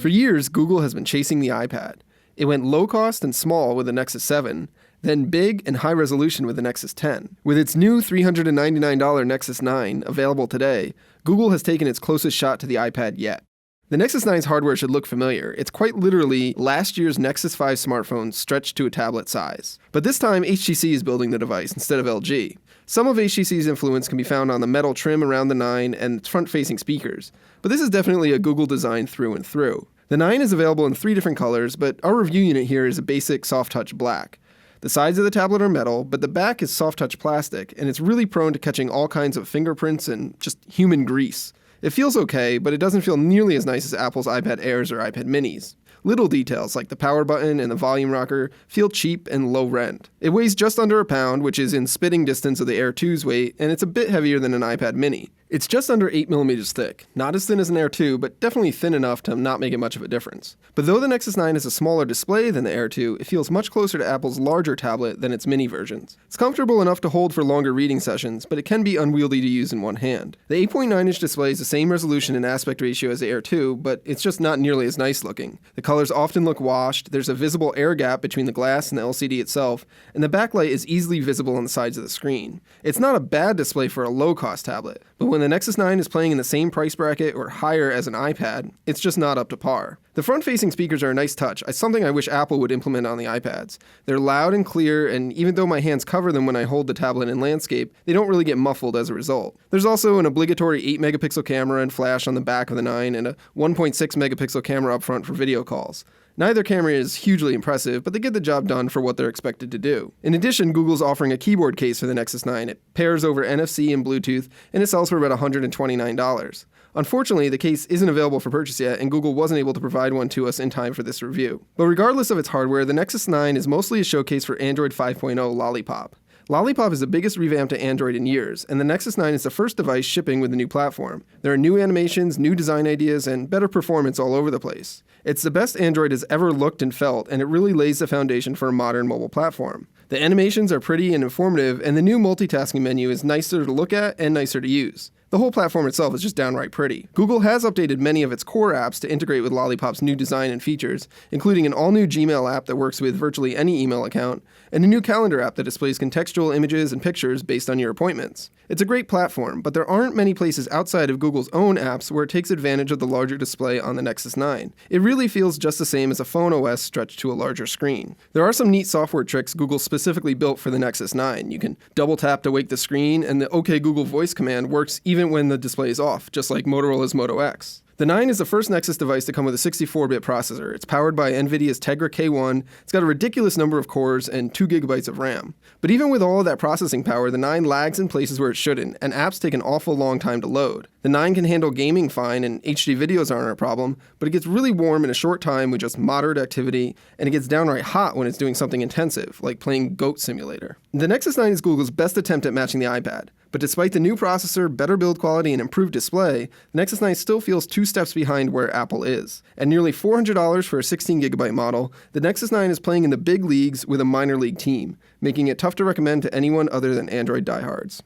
For years, Google has been chasing the iPad. It went low cost and small with the Nexus 7, then big and high resolution with the Nexus 10. With its new $399 Nexus 9 available today, Google has taken its closest shot to the iPad yet. The Nexus 9's hardware should look familiar. It's quite literally last year's Nexus 5 smartphone stretched to a tablet size. But this time, HTC is building the device instead of LG. Some of HTC's influence can be found on the metal trim around the 9 and its front-facing speakers, but this is definitely a Google design through and through. The 9 is available in 3 different colors, but our review unit here is a basic soft-touch black. The sides of the tablet are metal, but the back is soft-touch plastic, and it's really prone to catching all kinds of fingerprints and just human grease. It feels okay, but it doesn't feel nearly as nice as Apple's iPad Airs or iPad Minis. Little details like the power button and the volume rocker feel cheap and low rent. It weighs just under a pound, which is in spitting distance of the Air 2's weight, and it's a bit heavier than an iPad Mini. It's just under 8mm thick, not as thin as an Air 2, but definitely thin enough to not make it much of a difference. But though the Nexus 9 has a smaller display than the Air 2, it feels much closer to Apple's larger tablet than its mini versions. It's comfortable enough to hold for longer reading sessions, but it can be unwieldy to use in one hand. The 8.9-inch display is the same resolution and aspect ratio as the Air 2, but it's just not nearly as nice looking. The colors often look washed, there's a visible air gap between the glass and the LCD itself, and the backlight is easily visible on the sides of the screen. It's not a bad display for a low-cost tablet, but when the Nexus 9 is playing in the same price bracket or higher as an iPad, it's just not up to par. The front-facing speakers are a nice touch, something I wish Apple would implement on the iPads. They're loud and clear, and even though my hands cover them when I hold the tablet in landscape, they don't really get muffled as a result. There's also an obligatory 8-megapixel camera and flash on the back of the 9 and a 1.6-megapixel camera up front for video calls. Neither camera is hugely impressive, but they get the job done for what they're expected to do. In addition, Google's offering a keyboard case for the Nexus 9. It pairs over NFC and Bluetooth, and it sells for about $129. Unfortunately, the case isn't available for purchase yet, and Google wasn't able to provide one to us in time for this review. But regardless of its hardware, the Nexus 9 is mostly a showcase for Android 5.0 Lollipop. Lollipop is the biggest revamp to Android in years, and the Nexus 9 is the first device shipping with the new platform. There are new animations, new design ideas, and better performance all over the place. It's the best Android has ever looked and felt, and it really lays the foundation for a modern mobile platform. The animations are pretty and informative, and the new multitasking menu is nicer to look at and nicer to use. The whole platform itself is just downright pretty. Google has updated many of its core apps to integrate with Lollipop's new design and features, including an all-new Gmail app that works with virtually any email account, and a new calendar app that displays contextual images and pictures based on your appointments. It's a great platform, but there aren't many places outside of Google's own apps where it takes advantage of the larger display on the Nexus 9. It really feels just the same as a phone OS stretched to a larger screen. There are some neat software tricks Google specifically built for the Nexus 9. You can double tap to wake the screen, and the OK Google voice command works even when the display is off, just like Motorola's Moto X. The 9 is the first Nexus device to come with a 64-bit processor. It's powered by NVIDIA's Tegra K1, it's got a ridiculous number of cores, and 2 GB of RAM. But even with all of that processing power, the 9 lags in places where it shouldn't, and apps take an awful long time to load. The 9 can handle gaming fine, and HD videos aren't a problem, but it gets really warm in a short time with just moderate activity, and it gets downright hot when it's doing something intensive, like playing Goat Simulator. The Nexus 9 is Google's best attempt at matching the iPad. But despite the new processor, better build quality, and improved display, the Nexus 9 still feels 2 steps behind where Apple is. At nearly $400 for a 16GB model, the Nexus 9 is playing in the big leagues with a minor league team, making it tough to recommend to anyone other than Android diehards.